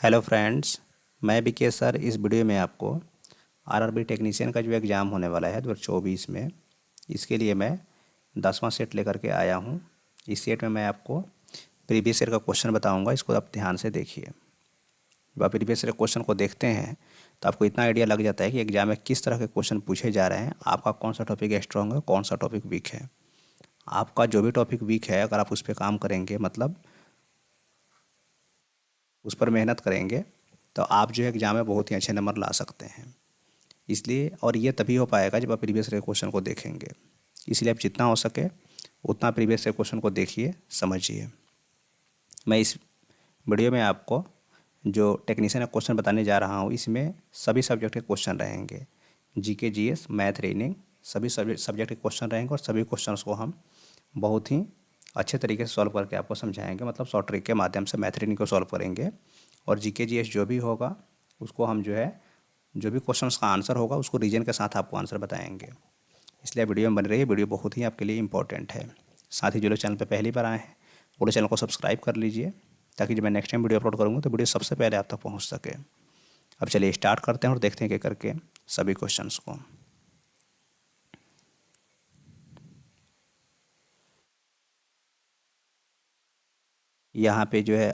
Hello friends, मैं BK sir. इस video में आपको आरआरबी टेक्नीशियन का जो एग्ज़ाम होने वाला है 2024 में, इसके लिए मैं 10वां सेट लेकर के आया हूँ। इस सेट में मैं आपको प्रीवियस ईयर का क्वेश्चन बताऊँगा। इसको आप ध्यान से देखिए। जब आप प्रीवियस ईयर क्वेश्चन को देखते हैं तो आपको इतना आइडिया लग जाता है कि एग्जाम में किस तरह के क्वेश्चन पूछे जा रहे हैं, आपका कौन सा टॉपिक स्ट्रॉन्ग है, कौन सा टॉपिक वीक है। आपका जो भी टॉपिक वीक है, अगर आप उस पर काम करेंगे, मतलब उस पर मेहनत करेंगे, तो आप जो है एग्ज़ाम में बहुत ही अच्छे नंबर ला सकते हैं। इसलिए, और ये तभी हो पाएगा जब आप प्रीवियस ईयर क्वेश्चन को देखेंगे। इसलिए आप जितना हो सके उतना प्रीवियस ईयर क्वेश्चन को देखिए, समझिए। मैं इस वीडियो में आपको जो टेक्नीशियन का क्वेश्चन बताने जा रहा हूँ, इसमें सभी सब्जेक्ट के क्वेश्चन रहेंगे। जीके, जीएस, मैथ, रीजनिंग, सभी सब्जेक्ट के क्वेश्चन रहेंगे और सभी क्वेश्चंस को हम बहुत ही अच्छे तरीके से सॉल्व करके आपको समझाएंगे। मतलब शॉर्ट ट्रिक के माध्यम से मैथ, रीजनिंग को सॉल्व करेंगे। और जीके, जीएस जो भी होगा उसको हम जो है, जो भी क्वेश्चंस का आंसर होगा उसको रीजन के साथ आपको आंसर बताएंगे। इसलिए वीडियो में बन रही है। वीडियो बहुत ही आपके लिए इंपॉर्टेंट है। साथ ही जो लोग चैनल पर पहली बार आए हैं वो लोग चैनल को सब्सक्राइब कर लीजिए, ताकि जब मैं नेक्स्ट टाइम वीडियो अपलोड करूँगा तो वीडियो सबसे पहले आप तक पहुँच सके। अब चलिए स्टार्ट करते हैं और देखते हैं कि करके सभी क्वेश्चंस को। यहाँ पे जो है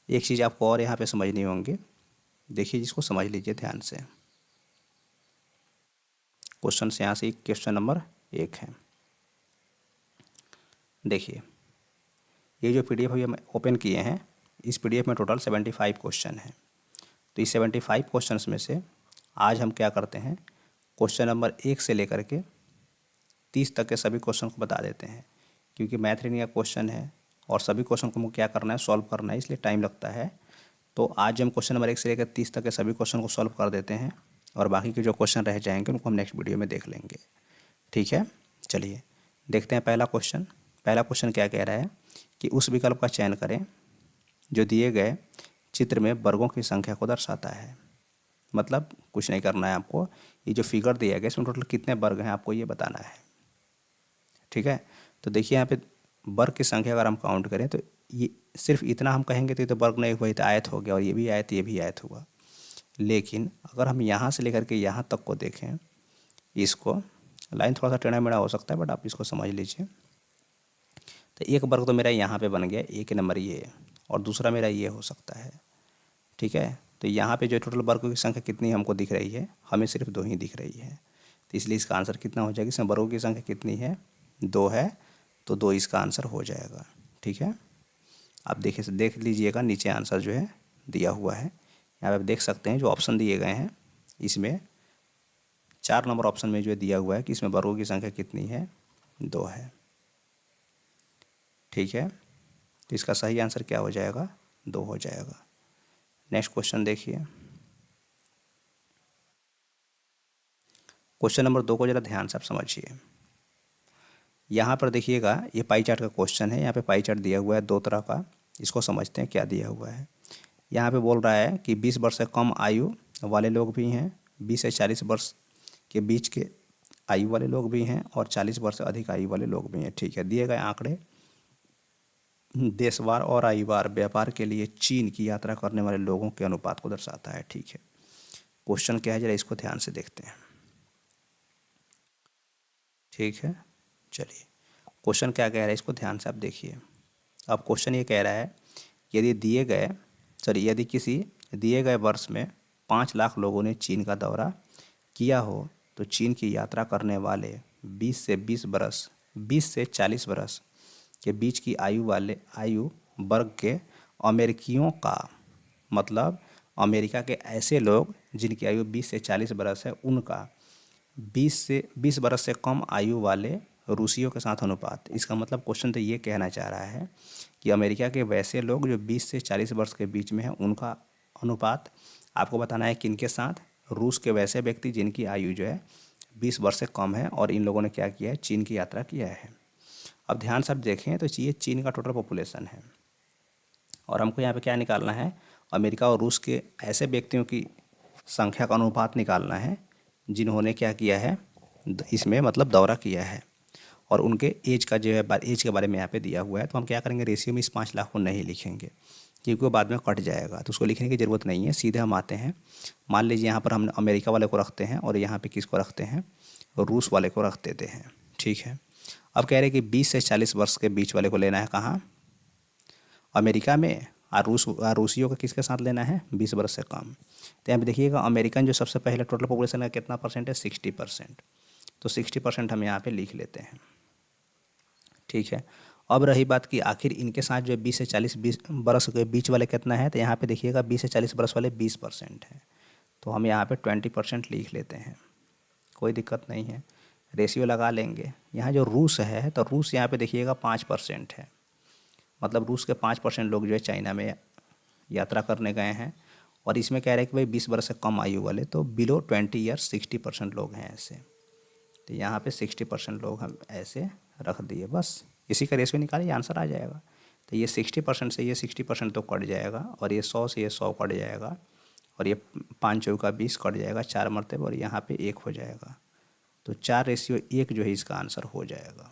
एक चीज़ आपको और यहाँ पे समझनी होंगी। देखिए, जिसको समझ लीजिए ध्यान से। क्वेश्चन से यहाँ से क्वेश्चन नंबर 1 है। देखिए, ये जो पीडीएफ अभी हम ओपन किए हैं, इस पीडीएफ में टोटल 75 क्वेश्चन है। तो इस 75 क्वेश्चंस में से आज हम क्या करते हैं, क्वेश्चन नंबर 1 से लेकर के 30 तक के सभी क्वेश्चन को बता देते हैं। क्योंकि मैथ रीजनिंग का क्वेश्चन है और सभी क्वेश्चन को हमको क्या करना है, सॉल्व करना है, इसलिए टाइम लगता है। तो आज हम क्वेश्चन नंबर 1 से लेकर 30 तक के सभी क्वेश्चन को सॉल्व कर देते हैं और बाकी के जो क्वेश्चन रह जाएंगे उनको हम नेक्स्ट वीडियो में देख लेंगे। ठीक है, चलिए देखते हैं पहला क्वेश्चन। पहला क्वेश्चन क्या कह रहा है कि उस विकल्प का चयन करें जो दिए गए चित्र में वर्गों की संख्या को दर्शाता है। मतलब कुछ नहीं करना है आपको, ये जो फिगर दिया गया इसमें टोटल कितने वर्ग हैं आपको ये बताना है। ठीक है, तो देखिए यहाँ पे वर्ग की संख्या अगर हम काउंट करें तो ये सिर्फ इतना हम कहेंगे तो ये तो वर्ग नहीं हुआ, ये तो आयत हो गया, और ये भी आयत, ये भी आयत हुआ। लेकिन अगर हम यहाँ से लेकर के यहाँ तक को देखें, इसको लाइन थोड़ा सा टेढ़ा मेढ़ा हो सकता है बट आप इसको समझ लीजिए। तो एक वर्ग तो मेरा यहाँ पे बन गया, एक नंबर ये, और दूसरा मेरा ये हो सकता है। ठीक है, तो यहाँ पे जो टोटल वर्गों की संख्या कितनी हमको दिख रही है, हमें सिर्फ 2 ही दिख रही है। तो इसलिए इसका आंसर कितना हो जाएगा, इसमें वर्गों की संख्या कितनी है, 2 है, तो 2 इसका आंसर हो जाएगा। ठीक है, आप देखिए, देख लीजिएगा नीचे आंसर जो है दिया हुआ है। यहाँ पे आप देख सकते हैं जो ऑप्शन दिए गए हैं, इसमें 4 नंबर ऑप्शन में जो है दिया हुआ है कि इसमें वर्गों की संख्या कितनी है, 2 है। ठीक है, तो इसका सही आंसर क्या हो जाएगा, 2 हो जाएगा। नेक्स्ट क्वेश्चन देखिए। क्वेश्चन नंबर 2 को ज़रा ध्यान से आप समझिए। यहाँ पर देखिएगा, ये पाई चार्ट का क्वेश्चन है। यहाँ पे पाई चार्ट दिया हुआ है 2 तरह का। इसको समझते हैं क्या दिया हुआ है। यहाँ पे बोल रहा है कि 20 वर्ष से कम आयु वाले लोग भी हैं, 20 से 40 वर्ष के बीच के आयु वाले लोग भी हैं, और 40 वर्ष से अधिक आयु वाले लोग भी हैं। ठीक है, दिए गए आंकड़े देशवार और आयुवार व्यापार के लिए चीन की यात्रा करने वाले लोगों के अनुपात को दर्शाता है। ठीक है, क्वेश्चन क्या है जरा इसको ध्यान से देखते हैं। ठीक है, चलिए क्वेश्चन क्या कह रहा है इसको ध्यान से आप देखिए। अब क्वेश्चन ये कह रहा है, यदि दिए गए यदि किसी दिए गए वर्ष में 5 लाख लोगों ने चीन का दौरा किया हो, तो चीन की यात्रा करने वाले 20 से 40 वर्ष के बीच की आयु वर्ग के अमेरिकियों का, मतलब अमेरिका के ऐसे लोग जिनकी आयु 20 से 40 वर्ष है, उनका 20 वर्ष से कम आयु वाले रूसियों के साथ अनुपात। इसका मतलब क्वेश्चन तो ये कहना चाह रहा है कि अमेरिका के वैसे लोग जो 20 से 40 वर्ष के बीच में हैं, उनका अनुपात आपको बताना है किनके साथ, रूस के वैसे व्यक्ति जिनकी आयु जो है 20 वर्ष से कम है, और इन लोगों ने क्या किया है, चीन की यात्रा किया है। अब ध्यान से आप देखें तो ये चीन का टोटल पॉपुलेशन है, और हमको यहाँ पे क्या निकालना है, अमेरिका और रूस के ऐसे व्यक्तियों की संख्या का अनुपात निकालना है जिन्होंने क्या किया है, इसमें मतलब दौरा किया है। और उनके एज का जो है एज के बारे में यहाँ पे दिया हुआ है। तो हम क्या करेंगे, रेशियो में इस 5 लाख को नहीं लिखेंगे क्योंकि वो बाद में कट जाएगा, तो उसको लिखने की ज़रूरत नहीं है। सीधे हम आते हैं, मान लीजिए यहाँ पर हम अमेरिका वाले को रखते हैं और यहाँ पे किसको रखते हैं, रूस वाले को रख देते हैं। ठीक है, अब कह रहे हैं कि 20 से 40 वर्ष के बीच वाले को लेना है कहाँ, अमेरिका में। और रूसियों का किसके साथ लेना है, 20 वर्ष से कम। तो यहाँ पे देखिएगा अमेरिकन जो सबसे पहले टोटल पॉपुलेशन का कितना परसेंट है, 60%। तो 60% हम यहाँ पे लिख लेते हैं। ठीक है, अब रही बात कि आखिर इनके साथ जो 20 से 40 बरस के बीच वाले कितना है, तो यहाँ पे देखिएगा 20 से 40 बरस वाले 20% है। तो हम यहाँ पे 20% लिख लेते हैं, कोई दिक्कत नहीं है, रेशियो लगा लेंगे। यहाँ जो रूस है, तो रूस यहाँ पे देखिएगा 5% है, मतलब रूस के 5% लोग जो है चाइना में यात्रा करने गए हैं। और इसमें कह रहे हैं कि भाई 20 वर्ष से कम आयु वाले, तो बिलो 20 ईयर्स 60% लोग हैं ऐसे। तो यहाँ पे 60% लोग हम ऐसे रख दिए, बस इसी का रेशियो निकालिए, आंसर आ जाएगा। तो ये 60% से ये 60% तो कट जाएगा, और ये 100 से ये 100 कट जाएगा, और ये 5 चौका 20 कट जाएगा 4 मरतबे, और यहाँ पे 1 हो जाएगा। तो 4:1 जो है इसका आंसर हो जाएगा।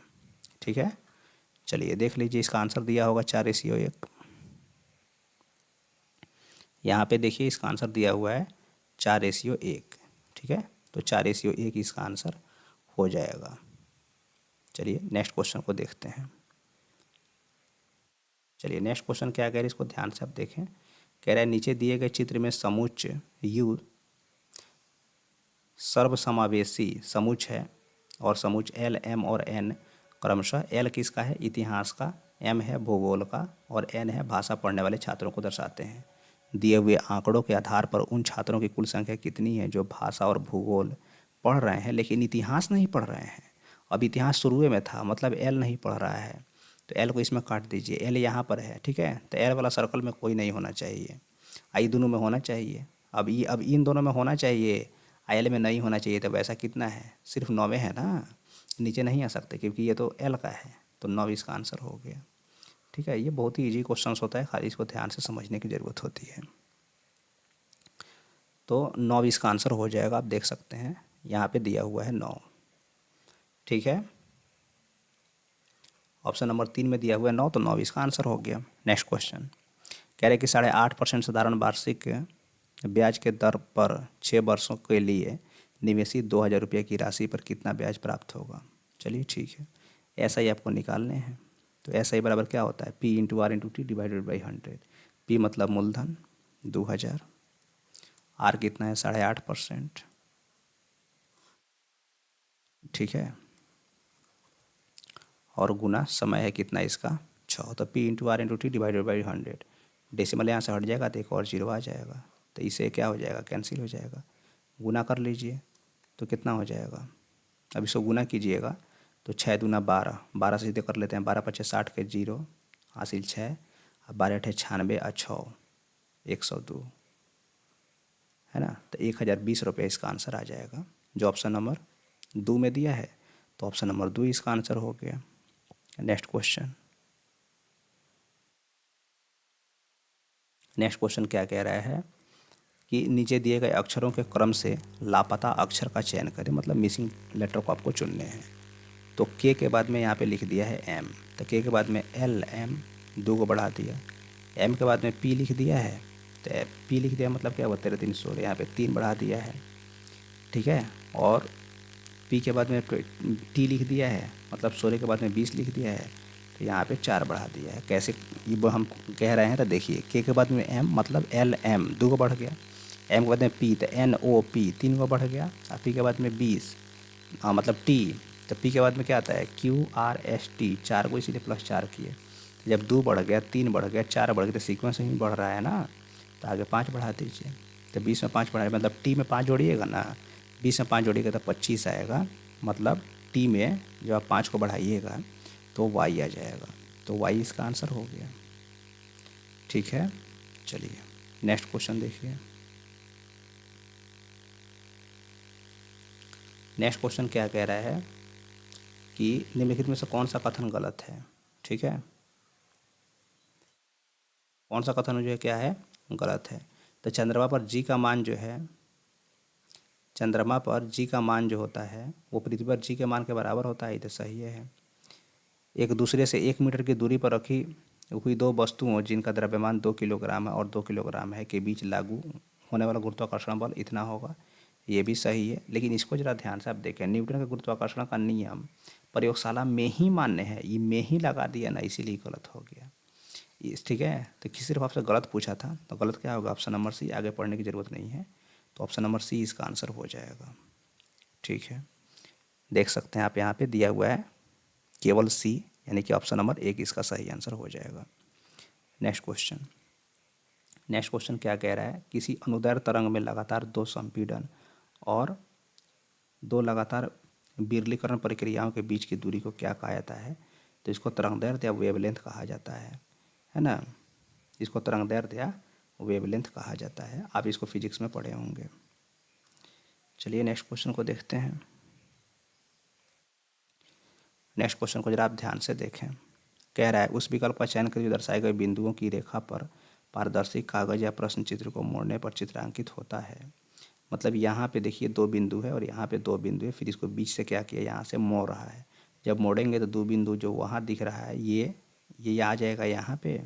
ठीक है, चलिए देख लीजिए, इसका आंसर दिया होगा 4:1। यहाँ पे देखिए इसका आंसर दिया हुआ है 4:1। ठीक है, तो 4:1 इसका आंसर हो जाएगा। चलिए नेक्स्ट क्वेश्चन को देखते हैं। चलिए नेक्स्ट क्वेश्चन क्या कह रहे हैं, इसको ध्यान से आप देखें। कह रहा है नीचे दिए गए चित्र में समुच्च यू सर्वसमावेशी समुच्च है, और समुच्च एल, एम और एन क्रमशः, एल किसका है, इतिहास का, एम है भूगोल का, और एन है भाषा पढ़ने वाले छात्रों को दर्शाते हैं। दिए हुए आंकड़ों के आधार पर उन छात्रों की कुल संख्या कितनी है जो भाषा और भूगोल पढ़ रहे हैं लेकिन इतिहास नहीं पढ़ रहे हैं। अब इतिहास शुरू में था, मतलब एल नहीं पढ़ रहा है, तो एल को इसमें काट दीजिए, एल यहाँ पर है। ठीक है, तो एल वाला सर्कल में कोई नहीं होना चाहिए, आई दोनों में होना चाहिए। अब इन दोनों में होना चाहिए, आई एल में नहीं होना चाहिए। तो वैसा कितना है, सिर्फ 9 है ना, नीचे नहीं आ सकते क्योंकि ये तो एल का है, तो 9 इसका आंसर हो गया। ठीक है, ये बहुत ही इजी क्वेश्चन होता है, खाली इसको ध्यान से समझने की ज़रूरत होती है। तो 9 इसका आंसर हो जाएगा, आप देख सकते हैं यहाँ पे दिया हुआ है 9। ठीक है, ऑप्शन नंबर 3 में दिया हुआ है 9, तो 9 इसका आंसर हो गया। नेक्स्ट क्वेश्चन कह रहे कि 8.5% साधारण वार्षिक ब्याज के दर पर 6 वर्षों के लिए निवेशित 2,000 रुपये की राशि पर कितना ब्याज प्राप्त होगा। चलिए ठीक है, ऐसा ही आपको निकालने हैं। तो ऐसा ही बराबर क्या होता है, P into R into T divided by 100। P मतलब मूलधन 2,000, आर कितना है 8.5%। ठीक है, और गुना समय है कितना इसका 6, तो P into R into T divided by 100। Decimal यहाँ से हट जाएगा तो एक और जीरो आ जाएगा, तो इसे क्या हो जाएगा, कैंसिल हो जाएगा। गुना कर लीजिए तो कितना हो जाएगा, अब इसको गुना कीजिएगा तो 6 दूना 12, 12 से सीधे कर लेते हैं, 12×5 60 के 0 हासिल 6, अब 12×8 96 और 6 102 है ना। तो 1,020 रुपये इसका आंसर आ जाएगा, जो ऑप्शन नंबर 2 में दिया है। तो ऑप्शन नंबर 2 इसका आंसर हो गया। नेक्स्ट क्वेश्चन क्या कह रहा है कि नीचे दिए गए अक्षरों के क्रम से लापता अक्षर का चयन करें, मतलब मिसिंग लेटर को आपको चुनने हैं। तो के के बाद में यहाँ पे लिख दिया है एम, तो के बाद में एल एम 2 को बढ़ा दिया, एम के बाद में पी लिख दिया है, तो पी लिख दिया मतलब क्या हुआ 13 16, यहाँ पे 3 बढ़ा दिया है। ठीक है, और पी के बाद में टी लिख दिया है, मतलब 16 के बाद में 20 लिख दिया है, तो यहाँ पे 4 बढ़ा दिया है। कैसे ये हम कह रहे हैं, तो देखिए के बाद में एम मतलब एल एम 2 को बढ़ गया, एम के बाद में पी तो एन ओ पी 3 को बढ़ गया, और पी के बाद में 20 मतलब टी, तो पी के बाद में क्या आता है क्यू आर एस टी, 4 को इसीलिए +4 किए। जब 2 बढ़ गया, 3 बढ़ गया, 4 बढ़ गया, तो सीक्वेंस ही बढ़ रहा है ना, तो आगे 5 बढ़ा दीजिए। तो 20 में 5 बढ़ाए मतलब टी में 5 जोड़िएगा ना, 20 में 5 जोड़िएगा तो 25 आएगा, मतलब टी में जब आप 5 को बढ़ाइएगा तो वाई आ जाएगा, तो वाई इसका आंसर हो गया। ठीक है, चलिए नेक्स्ट क्वेश्चन देखिए। नेक्स्ट क्वेश्चन क्या कह रहा है कि निम्नलिखित में से कौन सा कथन गलत है। ठीक है, कौन सा कथन जो है क्या है, गलत है। तो चंद्रमा पर जी का मान जो है, चंद्रमा पर जी का मान जो होता है वो पृथ्वी पर जी के मान के बराबर होता है, ये तो सही है। एक दूसरे से 1 मीटर की दूरी पर रखी हुई दो वस्तुओं जिनका द्रव्यमान 2 किलोग्राम है और 2 किलोग्राम है के बीच लागू होने वाला गुरुत्वाकर्षण बल इतना होगा। ये भी सही है, लेकिन इसको जरा ध्यान से आप देखें। न्यूटन का गुरुत्वाकर्षण का नियम प्रयोगशाला में ही मान्य है, ये में ही लगा दिया ना, इसीलिए गलत हो गया। ठीक है, तो सिर्फ आपसे गलत पूछा था, तो गलत क्या होगा? Option number C. आगे पढ़ने की ज़रूरत नहीं है, तो ऑप्शन नंबर सी इसका आंसर हो जाएगा। ठीक है, देख सकते हैं आप यहाँ पे दिया हुआ है केवल सी, यानी कि ऑप्शन नंबर एक इसका सही आंसर हो जाएगा। Next question. नेक्स्ट क्वेश्चन क्या कह रहा है? किसी अनुदैर्ध्य तरंग में लगातार दो संपीड़न और दो लगातार विरलीकरण प्रक्रियाओं के बीच की दूरी को क्या कहा जाता है? तो इसको तरंगदैर्ध्य या वेवलेंथ कहा जाता है ना। इसको तरंगदैर्ध्य या वेवलेंथ कहा जाता है। आप इसको फिजिक्स में पढ़े होंगे। चलिए नेक्स्ट क्वेश्चन को देखते हैं। नेक्स्ट क्वेश्चन को जरा आप ध्यान से देखें। कह रहा है उस विकल्प का चयन करिए जो दर्शाए गए बिंदुओं की रेखा पर पारदर्शी कागज या प्रश्न चित्र को मोड़ने पर चित्रांकित होता है। मतलब यहाँ पे देखिए दो बिंदु है और यहाँ पे दो बिंदु है, फिर इसको बीच से क्या किया, यहाँ से मोड़ रहा है। जब मोड़ेंगे तो दो बिंदु जो वहाँ दिख रहा है ये आ जाएगा यहाँ पे,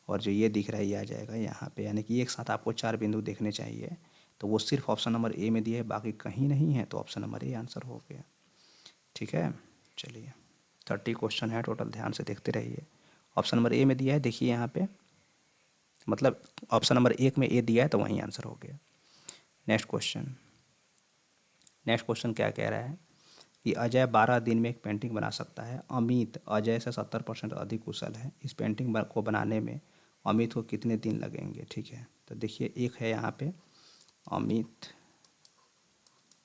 और जो ये दिख रहा है ये आ जाएगा यहाँ पे। यानी कि एक साथ आपको चार बिंदु देखने चाहिए, तो वो सिर्फ ऑप्शन नंबर ए में दिए है, बाकी कहीं नहीं है, तो ऑप्शन नंबर ए आंसर हो गया। ठीक है, चलिए 30 क्वेश्चन है टोटल, ध्यान से देखते रहिए। ऑप्शन नंबर ए में दिया है, देखिए यहाँ पे, मतलब ऑप्शन नंबर एक में ए दिया है तो वहीं आंसर हो गया। Next question. नेक्स्ट क्वेश्चन क्या कह रहा है कि अजय 12 दिन में एक पेंटिंग बना सकता है। अमित अजय से 70% अधिक कुशल है। इस पेंटिंग को बनाने में अमित को कितने दिन लगेंगे? ठीक है, तो देखिए एक है यहाँ पे अमित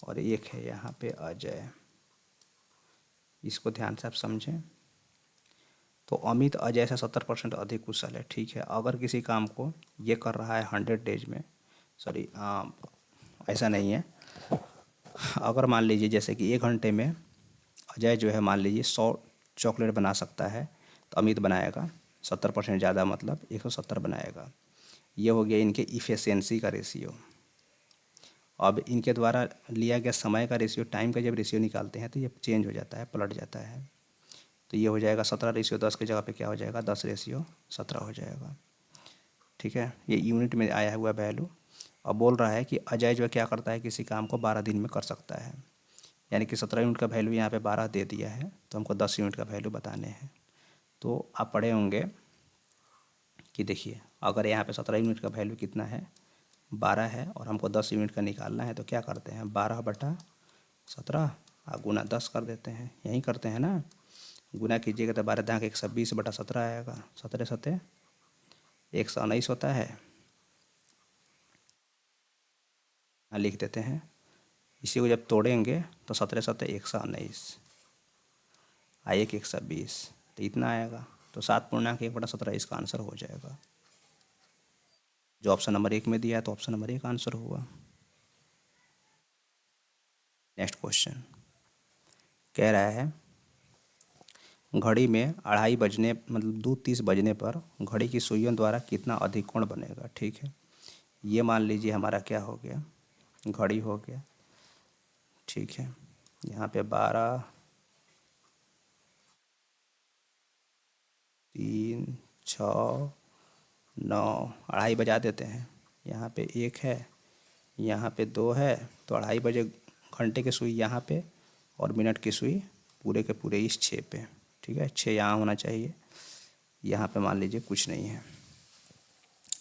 और एक है यहाँ पे अजय। इसको ध्यान से आप समझें। तो अमित अजय से 70% अधिक कुशल है। ठीक है, अगर किसी काम को ये कर रहा है 100 डेज में, सॉरी ऐसा नहीं है, अगर मान लीजिए जैसे कि 1 घंटे में अजय जो है मान लीजिए 100 चॉकलेट बना सकता है, तो अमित बनाएगा 70% ज़्यादा, मतलब 170 बनाएगा। ये हो गया इनके इफ़िशियंसी का रेशियो। अब इनके द्वारा लिया गया समय का रेशियो, टाइम का जब रेशियो निकालते हैं तो ये चेंज हो जाता है, पलट जाता है। तो ये हो जाएगा 17:10 की जगह पे क्या हो जाएगा, 10:17 हो जाएगा। ठीक है, ये यूनिट में आया हुआ वैल्यू। अब बोल रहा है कि अजय जो क्या करता है, किसी काम को 12 दिन में कर सकता है, यानी कि 17 यूनिट का वैल्यू यहाँ पे 12 दे दिया है, तो हमको 10 यूनिट का वैल्यू बताने हैं। तो आप पढ़े होंगे कि देखिए अगर यहाँ पे 17 यूनिट का वैल्यू कितना है, 12 है, और हमको 10 यूनिट का निकालना है, तो क्या करते हैं 12/17 गुना 10 कर देते हैं। यहीं करते हैं ना, गुना कीजिएगा तो 12×120/17 आएगा। 17 सत्ते 119 होता है। लिख देते हैं, इसी को जब तोड़ेंगे तो 17 सत्ते 119, एक 120, तो इतना आएगा। तो 7.1/17 इसका आंसर हो जाएगा। जो ऑप्शन नंबर एक में दिया है तो ऑप्शन नंबर एक आंसर हुआ। नेक्स्ट क्वेश्चन कह रहा है घड़ी में 2:30 बजने, मतलब 2:30 बजने पर घड़ी की सुइयों द्वारा कितना अधिक कोण बनेगा? ठीक है, ये मान लीजिए हमारा क्या हो गया, घड़ी हो गया। ठीक है, यहाँ पे 12, 3, 6, 9, 2:30 बजा देते हैं। यहाँ पे 1 है, यहाँ पे 2 है, तो 2:30 बजे घंटे की सुई यहाँ पे और मिनट की सुई पूरे के पूरे इस 6 पे। ठीक है, 6 यहाँ होना चाहिए, यहाँ पे मान लीजिए कुछ नहीं है।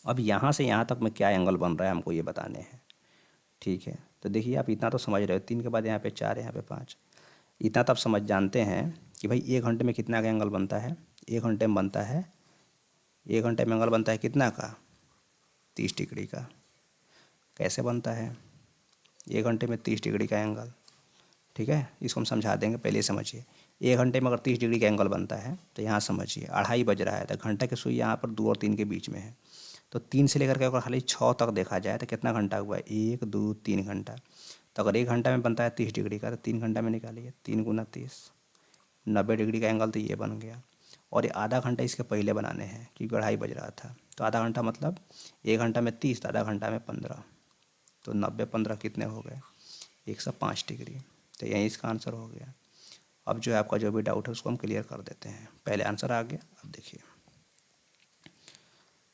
अब यहाँ से यहाँ तक में क्या एंगल बन रहा है हमको ये बताने हैं। ठीक है, तो देखिए आप इतना तो समझ रहे हो, 3 के बाद यहाँ पे 4, यहाँ पे 5, इतना तो आप समझ जानते हैं कि भाई 1 घंटे में कितना का एंगल बनता है। 1 घंटे में बनता है, 1 घंटे में एंगल बनता है कितना का, 30 डिग्री का। कैसे बनता है 1 घंटे में 30 डिग्री का एंगल? ठीक है, इसको हम समझा देंगे, पहले समझिए। 1 घंटे में अगर 30 डिग्री का एंगल बनता है तो यहाँ समझिए 2:30 बज रहा है, तो घंटा की सुई यहाँ पर 2 और 3 के बीच में है, तो 3 से लेकर के अगर खाली 6 तक देखा जाए तो कितना घंटा हुआ है, 1, 2, 3 घंटा। तो अगर 1 घंटा में बनता है 30 डिग्री का, तो 3 घंटा में निकालिए, 3 गुना 30, 90 डिग्री का एंगल तो ये बन गया। और ये आधा घंटा इसके पहले बनाने हैं क्योंकि 2:30 बज रहा था, तो आधा घंटा मतलब 1 घंटा में 30, तो आधा घंटा में 15, तो 90 15 कितने हो गए, 105 डिग्री। तो यही इसका आंसर हो गया। अब जो है आपका जो भी डाउट है उसको हम क्लियर कर देते हैं। पहले आंसर आ गया। अब देखिए,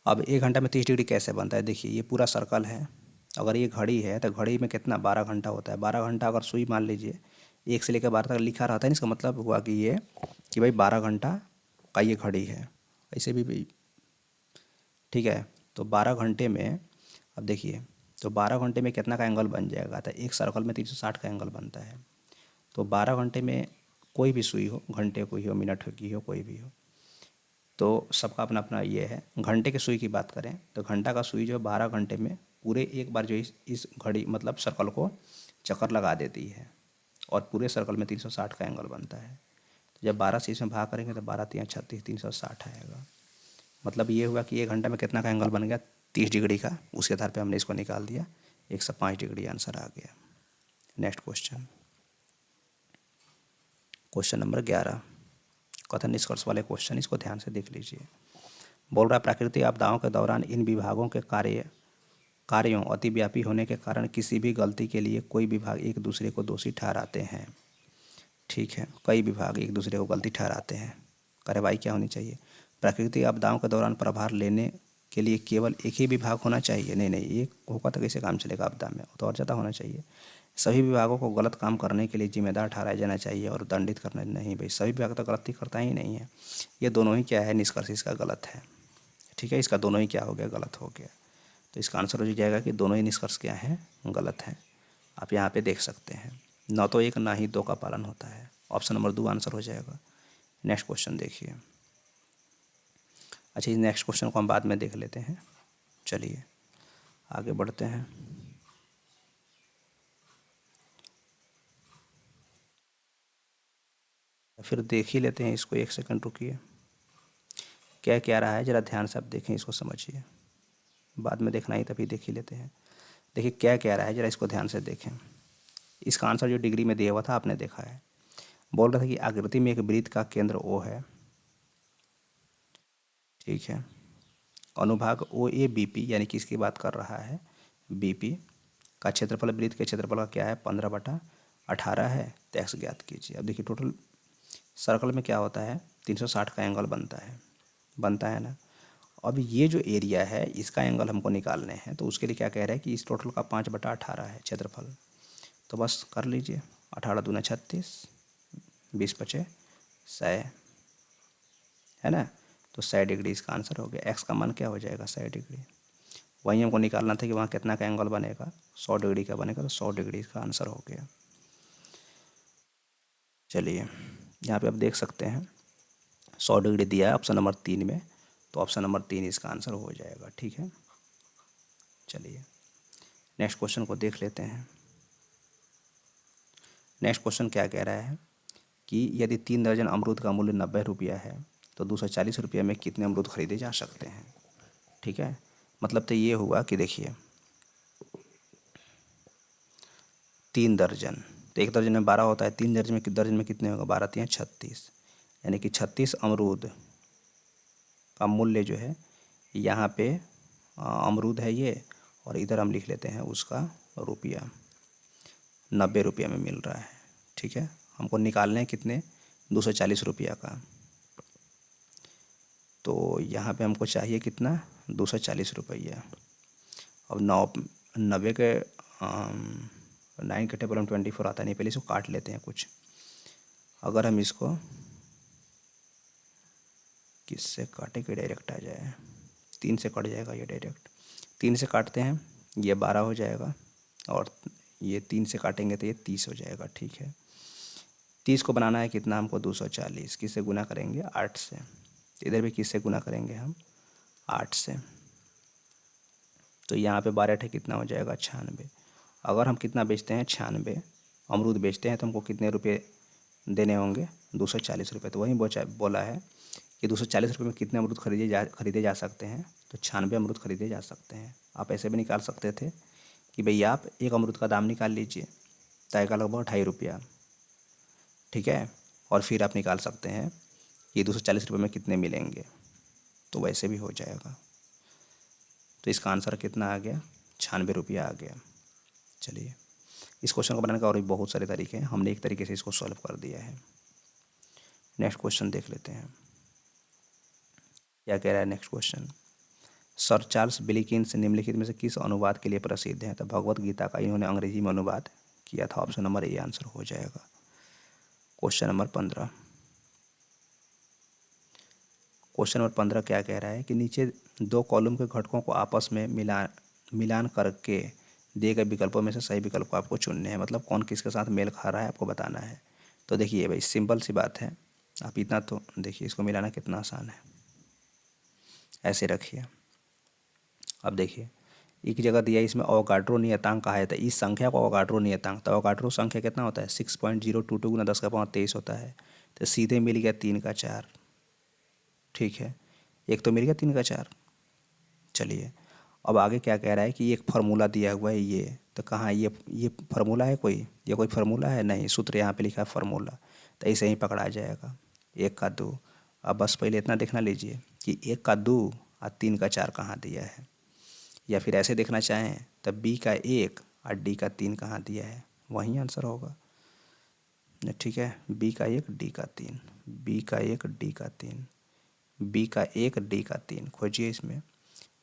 अब 1 घंटा में 30 डिग्री कैसे बनता है। देखिए ये पूरा सर्कल है, अगर ये घड़ी है तो घड़ी में कितना 12 घंटा होता है। 12 घंटा अगर सुई मान लीजिए 1 से लेकर 12 तक लिखा रहता है, इसका मतलब हुआ कि ये कि भाई 12 घंटा का ये घड़ी है। ऐसे भी ठीक है। तो 12 घंटे में, अब देखिए, तो 12 घंटे में कितना का एंगल बन जाएगा। तो एक सर्कल में 360 का एंगल बनता है। तो 12 घंटे में कोई भी सुई हो, घंटे कोई हो, मिनट की हो, कोई भी हो, तो सबका अपना अपना ये है। घंटे के सुई की बात करें तो घंटा का सुई जो 12 घंटे में पूरे एक बार जो इस घड़ी मतलब सर्कल को चक्कर लगा देती है और पूरे सर्कल में 360 का एंगल बनता है। तो जब 12 से इसमें भाग करेंगे तो 12 3 36 360 आएगा। मतलब ये हुआ कि 1 घंटा में कितना का एंगल बन गया, 30 डिग्री का। उसके आधार पे हमने इसको निकाल दिया, 105 डिग्री आंसर आ गया। नेक्स्ट क्वेश्चन, क्वेश्चन नंबर 11, कथन निष्कर्ष वाले क्वेश्चन, इसको ध्यान से देख लीजिए। बोल रहा है प्राकृतिक आपदाओं के दौरान इन विभागों के कार्यों अतिव्यापी होने के कारण किसी भी गलती के लिए कोई विभाग एक दूसरे को दोषी ठहराते हैं। ठीक है, कई विभाग एक दूसरे को गलती ठहराते हैं। कार्रवाई क्या होनी चाहिए। प्राकृतिक आपदाओं के दौरान प्रभार लेने के लिए केवल एक ही विभाग होना चाहिए। नहीं, एक होगा तो कैसे काम चलेगा आपदा में, तो और ज़्यादा होना चाहिए। सभी विभागों को गलत काम करने के लिए जिम्मेदार ठहराया जाना चाहिए और दंडित करना नहीं। भाई सभी विभाग तो गलती करता ही नहीं है। ये दोनों ही क्या है, निष्कर्ष इसका गलत है। ठीक है, इसका दोनों ही क्या हो गया, गलत हो गया। तो इसका आंसर हो जाएगा कि दोनों ही निष्कर्ष क्या है, गलत है। आप यहाँ पे देख सकते हैं, न तो एक ना ही दो का पालन होता है। ऑप्शन नंबर 2 आंसर हो जाएगा। नेक्स्ट क्वेश्चन देखिए। अच्छा, इस नेक्स्ट क्वेश्चन को हम बाद में देख लेते हैं। चलिए आगे बढ़ते हैं। फिर देख ही लेते हैं इसको, 1 सेकंड रुकिए। क्या क्या रहा है ज़रा ध्यान से आप देखें, इसको समझिए। बाद में देखना ही, तभी देख ही लेते हैं। देखिए क्या क्या रहा है, ज़रा इसको ध्यान से देखें। इसका आंसर जो डिग्री में दिया हुआ था आपने देखा है। बोल रहा था कि आकृति में एक वृत्त का केंद्र ओ है। ठीक है, अनुभाग ओ ए बी पी, यानी कि इसकी बात कर रहा है, बी पी का क्षेत्रफल, वृत्त के क्षेत्रफल का क्या है, 15/18 है। तो एक्स ज्ञात कीजिए। अब देखिए टोटल सर्कल में क्या होता है, 360 का एंगल बनता है ना। अब ये जो एरिया है इसका एंगल हमको निकालने हैं, तो उसके लिए क्या कह रहा है कि इस टोटल का 5/18 है क्षेत्रफल। तो बस कर लीजिए, 18 दूना 36, 20 पचे 100, है ना। तो 100 डिग्री इसका आंसर हो गया। एक्स का मान क्या हो जाएगा, 100 डिग्री। वहीं हमको निकालना था कि वहाँ कितना का एंगल बनेगा, 100 डिग्री का बनेगा। तो 100 डिग्री इसका आंसर हो गया। चलिए यहाँ पे आप देख सकते हैं 100 डिग्री दिया है ऑप्शन नंबर 3 में, तो ऑप्शन नंबर 3 इसका आंसर हो जाएगा। ठीक है, चलिए नेक्स्ट क्वेश्चन को देख लेते हैं। नेक्स्ट क्वेश्चन क्या कह रहा है कि यदि 3 दर्जन अमरूद का मूल्य 90 रुपया है तो 240 रुपये में कितने अमरूद खरीदे जा सकते हैं। ठीक है, मतलब तो ये हुआ कि देखिए 3 दर्जन, तो 1 दर्जन में 12 होता है, 3 दर्जन में कितने होगा, 12 3 36, यानी कि 36 अमरूद का मूल्य जो है यहाँ पे अमरूद है ये, और इधर हम लिख लेते हैं उसका रुपया, 90 रुपया में मिल रहा है। ठीक है, हमको निकालने हैं कितने, 240 रुपया का। तो यहाँ पे हमको चाहिए कितना, 240 रुपया। अब 90 के 9 के टेबल में 24 आता नहीं, पहले इसको काट लेते हैं कुछ। अगर हम इसको किससे काटे कि डायरेक्ट आ जाए, 3 से कट जाएगा ये डायरेक्ट। 3 से काटते हैं, ये 12 हो जाएगा, और ये 3 से काटेंगे तो ये 30 हो जाएगा। ठीक है, 30 को बनाना है कितना हमको, 240। किससे गुना करेंगे, 8 से। इधर भी किससे गुना करेंगे हम, 8 से। तो यहाँ पे 12 कितना हो जाएगा, 96। अगर हम कितना बेचते हैं, 96 अमरूद बेचते हैं, तो हमको कितने रुपये देने होंगे, 240 रुपये। तो वही बोला है कि 240 रुपये में कितने अमरूद खरीदे जा सकते हैं, तो 96 अमरूद खरीदे जा सकते हैं। आप ऐसे भी निकाल सकते थे कि भैया आप एक अमरूद का दाम निकाल लीजिए, तय का लगभग 2.5 रुपया। ठीक है, और फिर आप निकाल सकते हैं कि 240 रुपये में कितने मिलेंगे, तो वैसे भी हो जाएगा। तो इसका आंसर कितना आ गया, 96 रुपया आ गया। चलिए इस क्वेश्चन को बनाने का और भी बहुत सारे तरीके हैं, हमने एक तरीके से इसको सॉल्व कर दिया है। नेक्स्ट क्वेश्चन देख लेते हैं क्या कह रहा है next question. Sir Charles Wilkins निम्नलिखित में से किस अनुवाद के लिए प्रसिद्ध हैं? तो भगवत गीता का इन्होंने अंग्रेजी में अनुवाद किया था। ऑप्शन नंबर ए आंसर हो जाएगा। Question number 15। क्वेश्चन नंबर 15 क्या कह रहा है कि नीचे दो कॉलम के घटकों को आपस में मिलान करके दिए गए विकल्पों में से सही विकल्प को आपको चुनने हैं। मतलब कौन किसके साथ मेल खा रहा है आपको बताना है। तो देखिए भाई सिंपल सी बात है, आप इतना तो देखिए इसको मिलाना कितना आसान है। ऐसे रखिए, अब देखिए एक जगह दिया इसमें अवोगाड्रो नियतांक कहा है, तो इस संख्या को अवोगाड्रो नियतांक, तो अवोगाड्रो संख्या कितना होता है 6.022 गुना 10⁻23 होता है। तो सीधे मिल गया 3 का 4। ठीक है, एक तो मिल गया 3 का 4। चलिए अब आगे क्या कह रहा है कि एक फार्मूला दिया हुआ है ये, तो कहाँ ये फार्मूला है कोई, ये कोई फार्मूला है नहीं, सूत्र यहाँ पे लिखा है फार्मूला, तो ऐसे ही पकड़ा जाएगा 1 का 2। अब बस पहले इतना देखना लीजिए कि 1 का 2 और 3 का 4 कहाँ दिया है, या फिर ऐसे देखना चाहें तब B का 1 और D का 3 कहाँ दिया है, वहीं आंसर होगा। ठीक है, B का 1 D का 3, B का 1 D का 3, B का 1 D का 3 खोजिए इसमें।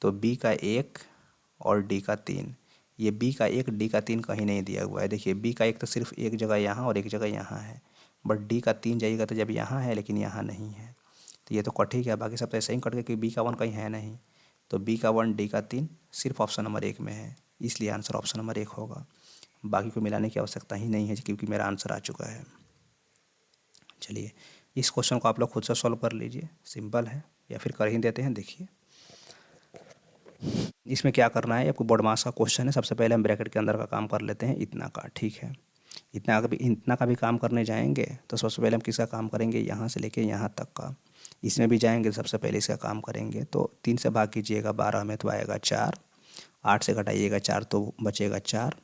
तो B का 1 और D का 3, ये B का 1 D का 3 कहीं नहीं दिया हुआ है। देखिए B का 1 तो सिर्फ एक जगह यहाँ और एक जगह यहाँ है, बट D का 3 जाइएगा तो जब यहाँ है लेकिन यहाँ नहीं है, तो ये तो कट ही गया। बाकी सब तो ऐसे ही कट गया कि B का 1 कहीं है नहीं। तो B का 1 D का 3 सिर्फ ऑप्शन नंबर 1 में है, इसलिए आंसर ऑप्शन नंबर 1 होगा। बाकी को मिलाने की आवश्यकता ही नहीं है क्योंकि मेरा आंसर आ चुका है। चलिए इस क्वेश्चन को आप लोग खुद से सॉल्व कर लीजिए, सिंपल है, या फिर कर ही देते हैं। देखिए इसमें क्या करना है, आपको बोर्ड मास का क्वेश्चन है। सबसे पहले हम ब्रैकेट के अंदर का काम कर लेते हैं, इतना का। ठीक है, इतना का भी काम करने जाएंगे तो सबसे पहले हम किसका काम करेंगे, यहाँ से लेके यहाँ तक का। इसमें भी जाएंगे सबसे पहले इसका काम करेंगे। तो 3 से भाग कीजिएगा 12 में तो आएगा 4, 8 से घटाइएगा 4 तो बचेगा 4,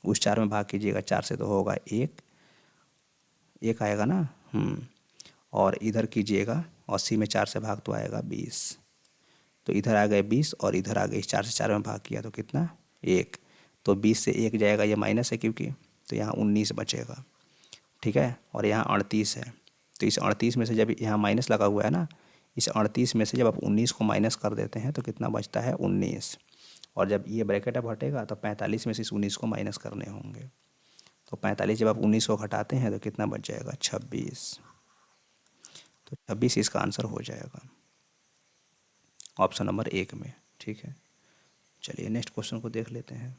उस 4 में भाग कीजिएगा 4 से तो होगा 1 आएगा ना। और इधर कीजिएगा 80 में 4 से भाग तो आएगा 20, तो इधर आ गए 20 और इधर आ गए 4 से 4 में भाग किया तो कितना 1, तो 20 से 1 जाएगा, ये माइनस है क्योंकि, तो यहाँ 19 बचेगा। ठीक है, और यहाँ 38 है, तो इस 38 में से जब यहाँ माइनस लगा हुआ है ना, इस 38 में से जब आप 19 को माइनस कर देते हैं तो कितना बचता है 19, और जब ये ब्रैकेट अब हटेगा तो 45 में से इस 19 को माइनस करने होंगे। तो 45 जब आप 19 को घटाते हैं तो कितना बच जाएगा 26, तो 26 इसका आंसर हो जाएगा ऑप्शन नंबर 1 में। ठीक है, चलिए नेक्स्ट क्वेश्चन को देख लेते हैं।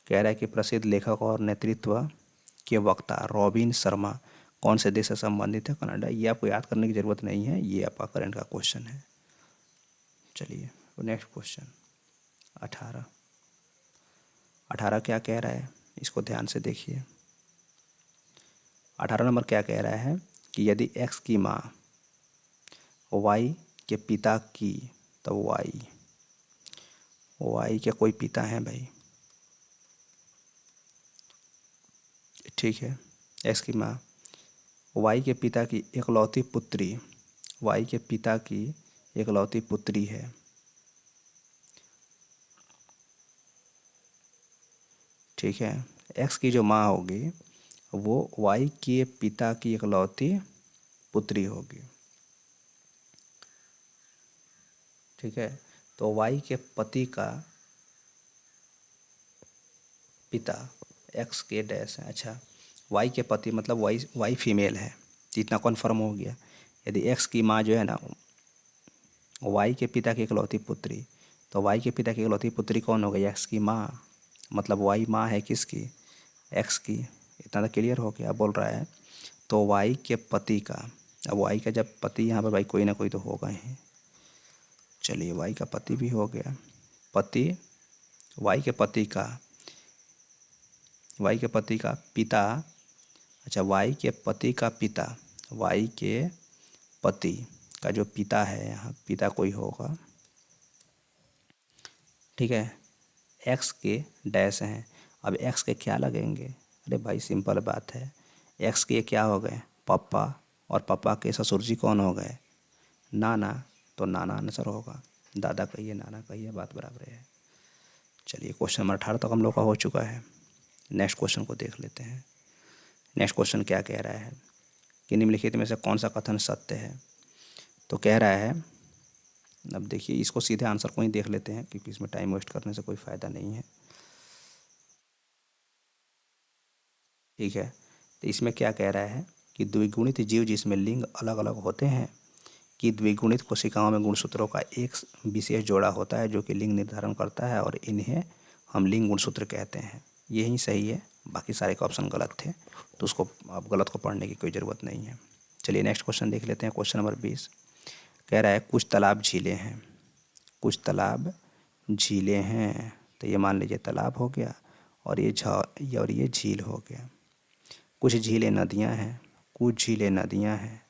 कह रहा है कि प्रसिद्ध लेखक और नेतृत्व के वक्ता रॉबिन शर्मा कौन से देश से संबंधित है, कनाडा। ये आपको याद करने की ज़रूरत नहीं है, ये आपका करंट का क्वेश्चन है। चलिए नेक्स्ट क्वेश्चन 18 क्या कह रहा है, इसको ध्यान से देखिए। 18 नंबर क्या कह रहा है कि यदि x की माँ y के पिता की, तो y के कोई पिता हैं भाई। ठीक है, x की माँ y के पिता की इकलौती पुत्री, y के पिता की इकलौती पुत्री है। ठीक है, x की जो माँ होगी वो y के पिता की इकलौती पुत्री होगी। ठीक है, तो y के पति का पिता x के डैश है। अच्छा, y के पति मतलब y फीमेल है, इतना कन्फर्म हो गया। यदि x की माँ जो है ना y के पिता की इकलौती पुत्री, तो y के पिता की इकलौती पुत्री कौन हो गई, x की माँ, मतलब y माँ है किसकी, x की। इतना तो क्लियर हो गया। अब बोल रहा है तो y के पति का, अब y का जब पति यहाँ पर भाई कोई ना कोई तो होगा ही। चलिए y का पति भी हो गया, पति y के पति का, y के पति का पिता। अच्छा, y के पति का पिता, y के पति का जो पिता है, यहाँ पिता कोई होगा। ठीक है, x के डैश हैं। अब x के क्या लगेंगे, अरे भाई सिंपल बात है, x के क्या हो गए पापा, और पापा के ससुर जी कौन हो गए नाना, तो नाना आंसर होगा। दादा कहिए नाना कहिए, बात बराबर है। चलिए क्वेश्चन नंबर 18 तक हम लोग का हो चुका है। नेक्स्ट क्वेश्चन को देख लेते हैं। नेक्स्ट क्वेश्चन क्या कह रहा है कि निम्नलिखित में से कौन सा कथन सत्य है। तो कह रहा है, अब देखिए इसको सीधे आंसर को ही देख लेते हैं क्योंकि इसमें टाइम वेस्ट करने से कोई फ़ायदा नहीं है। ठीक है, तो इसमें क्या कह रहा है कि द्विगुणित जीव जिसमें लिंग अलग अलग होते हैं कि द्विगुणित कोशिकाओं में गुणसूत्रों का एक विशेष जोड़ा होता है जो कि लिंग निर्धारण करता है और इन्हें हम लिंग गुणसूत्र कहते हैं। यही सही है, बाकी सारे के ऑप्शन गलत थे, तो उसको अब गलत को पढ़ने की कोई ज़रूरत नहीं है। चलिए नेक्स्ट क्वेश्चन देख लेते हैं। क्वेश्चन नंबर 20 कह रहा है कुछ तालाब झीलें हैं। कुछ तालाब झीलें हैं, तो ये मान लीजिए तालाब हो गया और ये झील हो गया। कुछ झीलें नदियाँ हैं। कुछ झीलें नदियाँ हैं,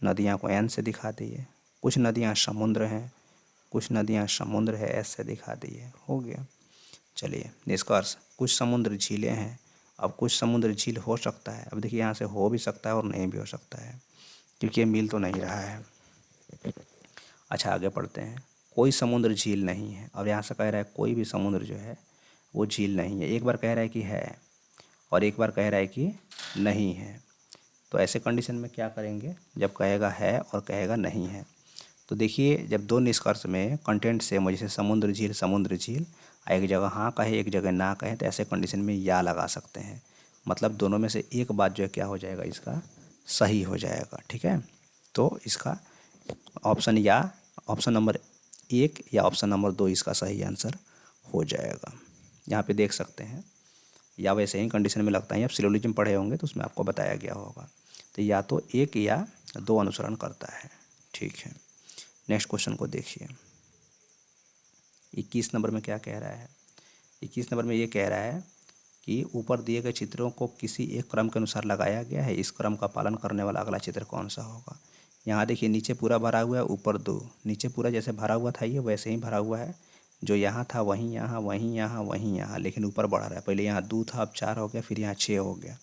नदियाँ को एन से दिखा दिए। कुछ नदियाँ समुद्र हैं। कुछ नदियाँ समुद्र है एस से दिखा दिए, हो गया। चलिए निष्कर्ष, कुछ समुद्र झीलें हैं। अब कुछ समुद्र झील हो सकता है, अब देखिए यहाँ से हो भी सकता है और नहीं भी हो सकता है क्योंकि ये मिल तो नहीं रहा है। अच्छा आगे पढ़ते हैं। कोई समुद्र झील नहीं है, और यहाँ से कह रहा है कोई भी समुद्र जो है वो झील नहीं है। एक बार कह रहा है कि है और एक बार कह रहा है कि नहीं है। तो ऐसे कंडीशन में क्या करेंगे, जब कहेगा है और कहेगा नहीं है, तो देखिए जब दो निष्कर्ष में कंटेंट सेम हो, जैसे समुद्र झील, एक जगह हाँ कहे एक जगह ना कहे, तो ऐसे कंडीशन में या लगा सकते हैं। मतलब दोनों में से एक बात जो है क्या हो जाएगा, इसका सही हो जाएगा। ठीक है, तो इसका ऑप्शन या ऑप्शन नंबर 1 या ऑप्शन नंबर 2 इसका सही आंसर हो जाएगा। यहाँ पे देख सकते हैं, या वैसे ही कंडीशन में लगता है, आप सिलोजिज्म पढ़े होंगे तो उसमें आपको बताया गया होगा। तो या तो 1 या 2 अनुसरण करता है। ठीक है, नेक्स्ट क्वेश्चन को देखिए। 21 नंबर में क्या कह रहा है। 21 नंबर में ये कह रहा है कि ऊपर दिए गए चित्रों को किसी एक क्रम के अनुसार लगाया गया है, इस क्रम का पालन करने वाला अगला चित्र कौन सा होगा। यहाँ देखिए नीचे पूरा भरा हुआ है, ऊपर 2, नीचे पूरा जैसे भरा हुआ था ये वैसे ही भरा हुआ है, जो यहाँ था वहीं यहाँ वहीं यहाँ वहीं यहाँ, लेकिन ऊपर बढ़ा रहा है। पहले यहाँ 2 था, अब 4 हो गया, फिर यहाँ 6 हो गया,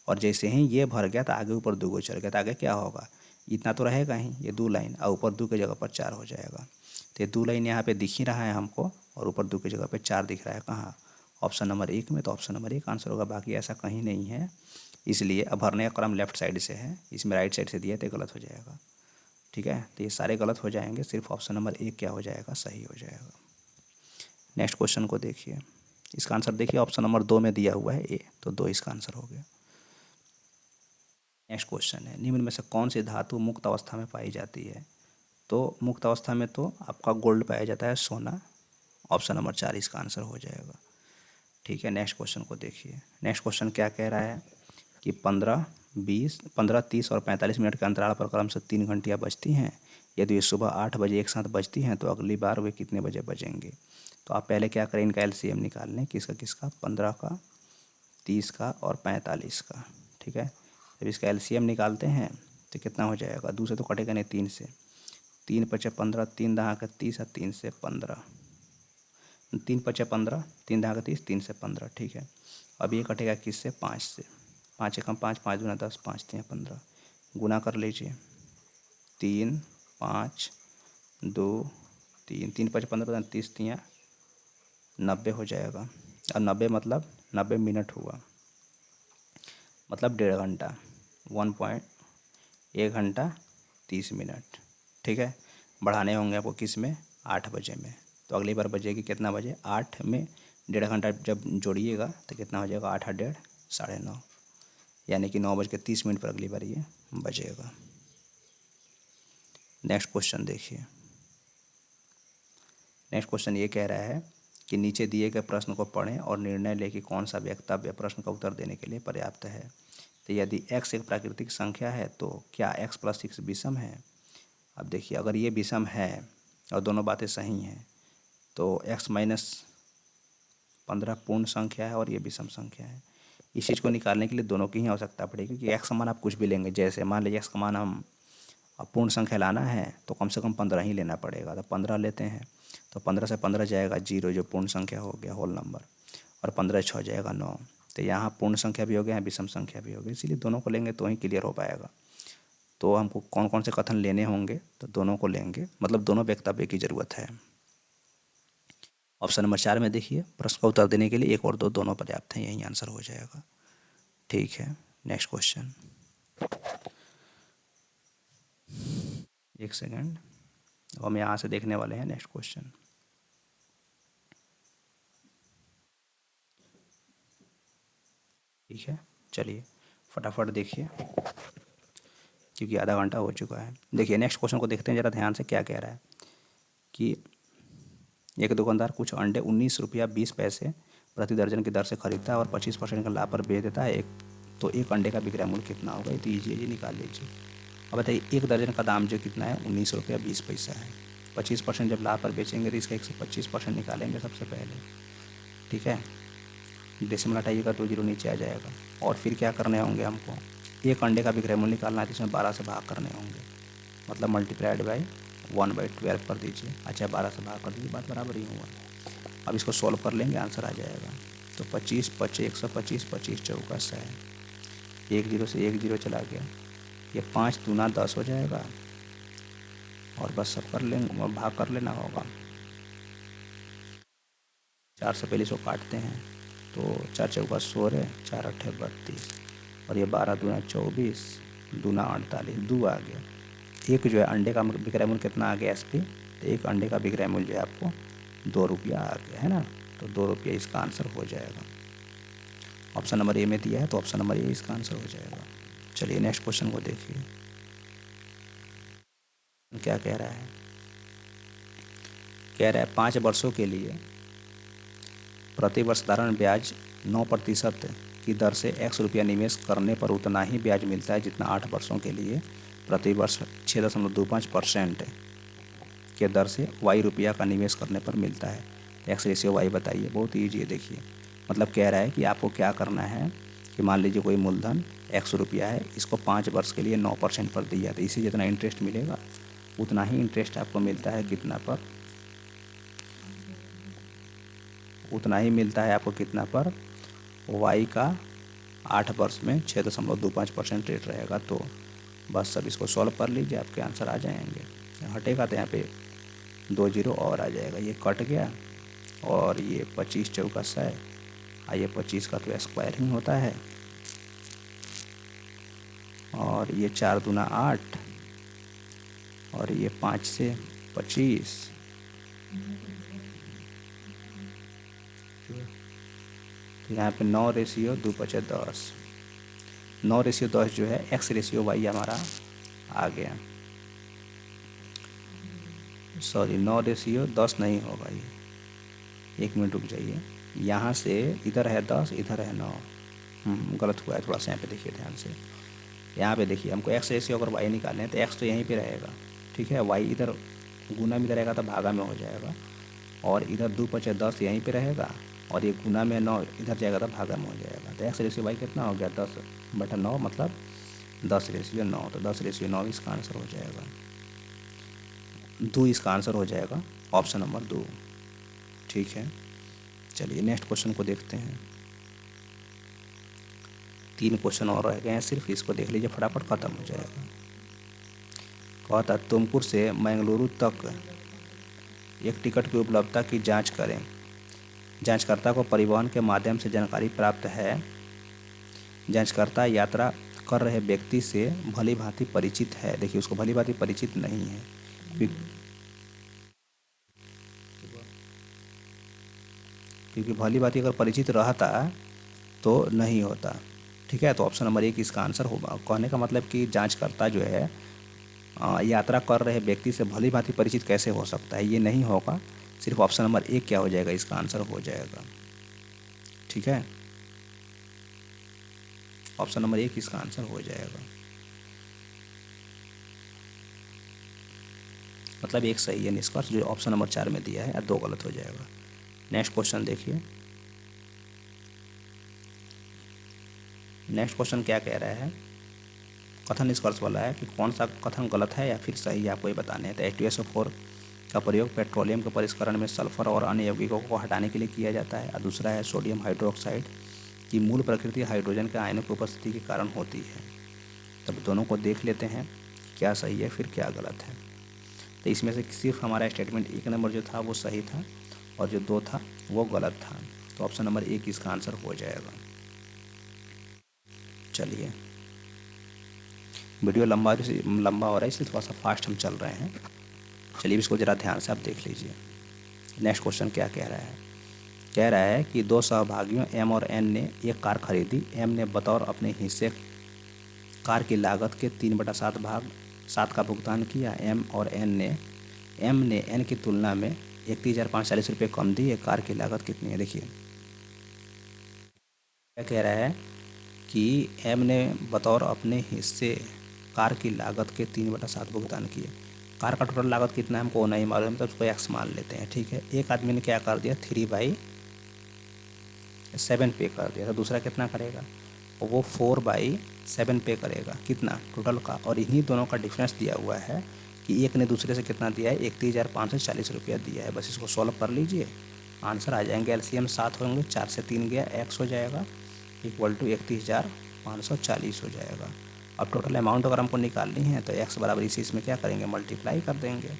और जैसे ही ये भर गया तो आगे ऊपर 2 को चढ़ गया, तो आगे क्या होगा, इतना तो रहेगा ही, ये 2 लाइन, और ऊपर 2 की जगह पर 4 हो जाएगा। तो ये 2 लाइन यहाँ पे दिख ही रहा है हमको, और ऊपर 2 की जगह पे 4 दिख रहा है। कहाँ, ऑप्शन नंबर 1 में, तो ऑप्शन नंबर 1 आंसर होगा, बाकी ऐसा कहीं नहीं है। इसलिए अब भरने का क्रम लेफ्ट साइड से है, इसमें राइट साइड से दिया तो गलत हो जाएगा। ठीक है, तो ये सारे गलत हो जाएंगे, सिर्फ ऑप्शन नंबर 1 क्या हो जाएगा, सही हो जाएगा। नेक्स्ट क्वेश्चन को देखिए। इसका आंसर देखिए ऑप्शन नंबर 2 में दिया हुआ है ए, तो 2 इसका आंसर हो गया। नेक्स्ट क्वेश्चन है, निम्न में से कौन सी धातु मुक्त अवस्था में पाई जाती है। तो मुक्त अवस्था में तो आपका गोल्ड पाया जाता है, सोना। ऑप्शन नंबर 4 इसका आंसर हो जाएगा। ठीक है, नेक्स्ट क्वेश्चन को देखिए। नेक्स्ट क्वेश्चन क्या कह रहा है कि 15, 20, 15, 30 और 45 मिनट के अंतराल पर क्रम से 3 घंटियाँ बजती हैं। यदि वे सुबह 8 बजे एक साथ बजती हैं तो अगली बार वे कितने बजे बजेंगे। तो आप पहले क्या करें, इनका एलसीएम निकाल लें, किसका किसका, 15 का, 30 का और 45 का। ठीक है, जब इसका एलसीएम निकालते हैं तो कितना हो जाएगा, 2 से तो कटेगा नहीं, 3 से, 3 पचे 15, 3 दहा का 30 और 3 से 15, 3 पचे 15, 3 दहा का 30, 3 से 15। ठीक है, अब ये कटेगा किससे, 5 से, 5 एकम 5, 5 दूना 10, 5 तियाँ 15, गुना कर लीजिए, 3, 5, 2, 3, 3 पचे 15, 30 तियाँ 90 हो जाएगा। और 90 मतलब 90 मिनट हुआ, मतलब 1.5 घंटा, 1 घंटा 30 मिनट। ठीक है, बढ़ाने होंगे आपको किस में, 8 बजे में। तो अगली बार बजेगी कितना बजे, 8 में 1.5 घंटा जब जोड़िएगा तो कितना हो जाएगा, 8 और 1.5, 9:30, यानी कि 9:30 पर अगली बार ये बजेगा। नेक्स्ट क्वेश्चन देखिए। नेक्स्ट क्वेश्चन ये कह रहा है कि नीचे दिए गए प्रश्न को पढ़ें और निर्णय लें कि कौन सा वक्तव्य प्रश्न का उत्तर देने के लिए पर्याप्त है। तो यदि x एक प्राकृतिक संख्या है तो क्या x + 6 विषम है। अब देखिए अगर ये विषम है और दोनों बातें सही हैं तो x - 15 पूर्ण संख्या है और ये विषम संख्या है। इस चीज़ को निकालने के लिए दोनों की ही आवश्यकता पड़ेगी कि x का मान आप कुछ भी लेंगे, जैसे मान लीजिए x का मान हम पूर्ण संख्या लाना है तो कम से कम 15 ही लेना पड़ेगा, तो 15 लेते हैं, तो 15 से 15 जाएगा 0 जो पूर्ण संख्या हो गया, होल नंबर, और 15 6 जाएगा 9। तो यहाँ पूर्ण संख्या भी हो गया, विषम संख्या भी हो गई, इसीलिए दोनों को लेंगे तो ही क्लियर हो पाएगा। तो हमको कौन कौन से कथन लेने होंगे, तो दोनों को लेंगे, मतलब दोनों वक्तव्य की ज़रूरत है। ऑप्शन नंबर 4 में देखिए, प्रश्न का उत्तर देने के लिए 1 और 2 दोनों पर्याप्त हैं, यही आंसर हो जाएगा। ठीक है, नेक्स्ट क्वेश्चन। एक सेकेंड, अब हम यहाँ से देखने वाले हैं नेक्स्ट क्वेश्चन। ठीक है, चलिए फटाफट देखिए, क्योंकि आधा घंटा हो चुका है। देखिए नेक्स्ट क्वेश्चन को देखते हैं ज़रा ध्यान से, क्या कह रहा है कि एक दुकानदार कुछ अंडे 19 रुपया 20 पैसे प्रति दर्जन की दर से खरीदता है और 25% का लाभ पर बेच देता है। तो एक अंडे का विक्रय मूल्य कितना होगा, ये तो ईजी है, ये निकाल लीजिए। अब बताइए, एक दर्जन का दाम जो कितना है 19 रुपया 20 पैसा है। 25% जब लाभ पर बेचेंगे तो इसका 125% निकालेंगे सबसे पहले। ठीक है, डेसिमल हटाइएगा तो 0 नीचे आ जाएगा। और फिर क्या करने होंगे हमको, एक अंडे का विक्रय मूल्य निकालना है तो इसमें 12 से भाग करने होंगे, मतलब मल्टीप्लाइड बाई 1/12 कर दीजिए। अच्छा, 12 से भाग कर दीजिए, बात बराबर ही हुआ। अब इसको सॉल्व कर लेंगे, आंसर आ जाएगा। तो 25 25 125 25 चौका 100 है, 1 0 से 1 0 चला गया, ये 5 दूना 10 हो जाएगा। और बस सब कर लेंगे और भाग कर लेना होगा। 4 से पहले इसको काटते हैं, तो 4 चौका 16, 4 8 32, और ये 12 दूना 24, दूना 48, 2 आ गया। एक जो है अंडे का विक्रय मूल्य कितना आ गया इस पर, तो एक अंडे का विक्रय मूल्य जो है आपको 2 रुपया आ गया है ना, तो 2 रुपया इसका आंसर हो जाएगा। ऑप्शन नंबर ए में दिया है तो ऑप्शन नंबर ए इसका आंसर हो जाएगा। चलिए नेक्स्ट क्वेश्चन को देखिए, क्या कह रहा है। कह रहा है 5 वर्षों के लिए प्रति वर्ष साधारण ब्याज 9% की दर से x रुपया निवेश करने पर उतना ही ब्याज मिलता है जितना 8 वर्षों के लिए प्रति वर्ष 6.25% के दर से y रुपया का निवेश करने पर मिलता है। एक्स रेशियो y बताइए, बहुत ईजी है। देखिए मतलब कह रहा है कि आपको क्या करना है कि मान लीजिए कोई मूलधन 100 रुपया है, इसको 5 वर्ष के लिए 9% पर दिया, तो इसी जितना इंटरेस्ट मिलेगा उतना ही इंटरेस्ट आपको मिलता है कितना पर, उतना ही मिलता है आपको कितना पर, y का 8 वर्ष में 6.25% रेट रहेगा। तो बस सब इसको सॉल्व कर लीजिए, आपके आंसर आ जाएंगे। हटेगा तो यहाँ पे 2 0 और आ जाएगा, ये कट गया, और ये 25 चौका 100, ये 25 का तो स्क्वायर ही होता है, और ये 4 दूना 8, और ये 5 से 25, तो यहाँ पे 9 रेशियो 2 5 10, 9 रेशियो 10 जो है x रेशियो y हमारा आ गया। सॉरी 9 रेशियो 10 नहीं होगा ये, 1 मिनट रुक जाइए। यहाँ से इधर है 10, इधर है 9, गलत हुआ है थोड़ा सा, यहाँ पे देखिए ध्यान से। यहाँ पे देखिए हमको x रेशियो अगर y निकालना है तो x तो यहीं पे रहेगा, ठीक है, y इधर गुना में रहेगा तो भागा में हो जाएगा, और इधर 2 5 10 यहीं पे रहेगा, और ये गुना में 9 इधर जाएगा तो भागा में हो जाएगा। तो x रेशियो y कितना हो गया 10/9, मतलब 10 रेशियो 9, तो 10 रेशियो 9 इसका आंसर हो जाएगा। 2 इसका आंसर हो जाएगा, ऑप्शन नंबर 2। ठीक है, चलिए नेक्स्ट क्वेश्चन को देखते हैं। 3 क्वेश्चन और रह गए हैं सिर्फ, इसको देख लीजिए फटाफट ख़त्म हो जाएगा। कहता तुमकुर से मंगलुरु तक एक टिकट की उपलब्धता की जांच करें। जांचकर्ता को परिवहन के माध्यम से जानकारी प्राप्त है। जांचकर्ता यात्रा कर रहे व्यक्ति से भली भांति परिचित है। देखिए उसको भली भांति परिचित नहीं है, क्योंकि भली भांति अगर परिचित रहता तो नहीं होता। ठीक है, तो ऑप्शन नंबर 1 इसका आंसर होगा। कहने का मतलब कि जांचकर्ता जो है यात्रा कर रहे व्यक्ति से भली भांति परिचित कैसे हो सकता है, ये नहीं होगा। सिर्फ ऑप्शन नंबर 1 क्या हो जाएगा, इसका आंसर हो जाएगा। ठीक है, ऑप्शन नंबर 1 इसका आंसर हो जाएगा, मतलब 1 सही है निष्कर्ष जो ऑप्शन नंबर 4 में दिया है, या 2 गलत हो जाएगा। नेक्स्ट क्वेश्चन देखिए। नेक्स्ट क्वेश्चन क्या कह रहा है, कथन निष्कर्ष वाला है कि कौन सा कथन गलत है या फिर सही है, आपको ये बताने हैं। तो H2SO4 का प्रयोग पेट्रोलियम के परिष्करण में सल्फर और अन्य यौगिकों को हटाने के लिए किया जाता है, और दूसरा है सोडियम हाइड्रोक्साइड की मूल प्रकृति हाइड्रोजन के आयनों की उपस्थिति के कारण होती है। तब दोनों को देख लेते हैं क्या सही है फिर क्या गलत है। तो इसमें से सिर्फ हमारा स्टेटमेंट 1 नंबर जो था वो सही था, और जो 2 था वो गलत था। तो ऑप्शन नंबर ए इसका आंसर हो जाएगा। चलिए, वीडियो लंबा हो रहा है इसलिए थोड़ा सा फास्ट हम चल रहे हैं। चलिए इसको ज़रा ध्यान से आप देख लीजिए। नेक्स्ट क्वेश्चन क्या कह रहा है? कह रहा है कि 2 सहभागियों एम और एन ने एक कार खरीदी। एम ने बतौर अपने हिस्से कार की लागत के 3/7 भाग 7 का भुगतान किया। एम ने एन की तुलना में 31,540 रुपये कम दिए। कार की लागत कितनी है? देखिए क्या कह रहा है कि एम ने बतौर अपने हिस्से कार की लागत के 3/7 भुगतान किए। कार का टोटल लागत कितना है हमको नहीं मालूम, तो उसको एक्स मान लेते हैं, ठीक है। एक आदमी ने क्या कर दिया, 3/7 पे कर दिया, तो दूसरा कितना करेगा? वो 4/7 पे करेगा, कितना टोटल का। और इन्हीं दोनों का डिफरेंस दिया हुआ है कि एक ने दूसरे से कितना दिया है, 31,540 रुपया दिया है। बस इसको सॉल्व कर लीजिए, आंसर आ जाएंगे। एलसीएम 7 होंगे, 4 से 3 गया, एक्स हो जाएगा इक्वल टू 31,540 हो जाएगा। अब टोटल अमाउंट अगर हमको निकालनी है तो एक्स बराबर इसी इसमें क्या करेंगे, मल्टीप्लाई कर देंगे।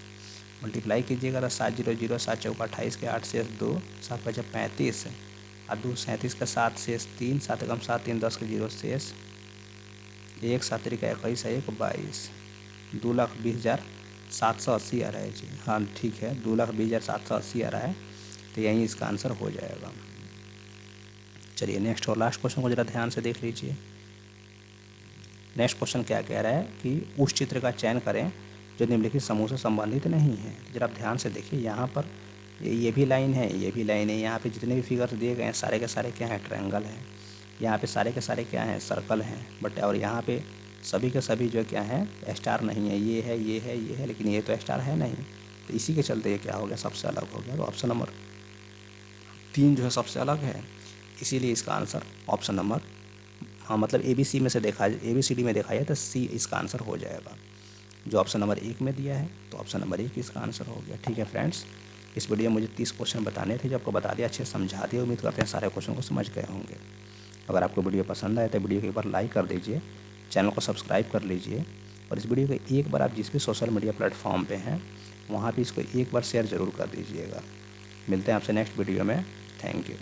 मल्टीप्लाई कीजिएगा तो 7 0 0 7 चौका 28 के 8 शेष 2 7 5 35 और 2 37 का 7 शेष 3 7 एकम 7 3 10 के 0 शेष 1 7 3 का 21 1 22 2,20,780 आ रहा है जी। हाँ ठीक है, 2,20,780 आ रहा है, तो यही इसका आंसर हो जाएगा। चलिए नेक्स्ट और लास्ट क्वेश्चन को ज़रा ध्यान से देख लीजिए। नेक्स्ट क्वेश्चन क्या कह रहा है कि उस चित्र का चयन करें जो निम्नलिखित समूह से संबंधित नहीं है। जरा आप ध्यान से देखिए, यहाँ पर ये भी लाइन है, ये भी लाइन है। यहाँ पे जितने भी फिगर्स दिए गए हैं सारे के सारे क्या हैं, ट्रायंगल हैं। यहाँ पे सारे के सारे क्या हैं, सर्कल हैं। बट और यहाँ पे सभी के सभी जो क्या है, स्टार नहीं है। ये है, ये है, ये है, लेकिन ये तो स्टार है नहीं। तो इसी के चलते ये क्या हो गया, सबसे अलग हो गया। तो ऑप्शन नंबर 3 जो है सबसे अलग है, इसीलिए इसका आंसर ऑप्शन नंबर, हाँ मतलब ABC में से देखा, ABCD में देखा जाए तो C इसका आंसर हो जाएगा। जो ऑप्शन नंबर 1 में दिया है तो ऑप्शन नंबर 1 इसका आंसर हो गया। ठीक है फ्रेंड्स, इस वीडियो में मुझे 30 क्वेश्चन बताने थे, जो आपको बता दिया, अच्छे से समझा दिया। उम्मीद करते हैं सारे क्वेश्चन को समझ गए होंगे। अगर आपको वीडियो पसंद आए तो वीडियो को एक बार लाइक कर दीजिए, चैनल को सब्सक्राइब कर लीजिए, और इस वीडियो को एक बार आप जिस भी सोशल मीडिया प्लेटफॉर्म पर हैं वहाँ पर इसको एक बार शेयर ज़रूर कर दीजिएगा। मिलते हैं आपसे नेक्स्ट वीडियो में। Thank you.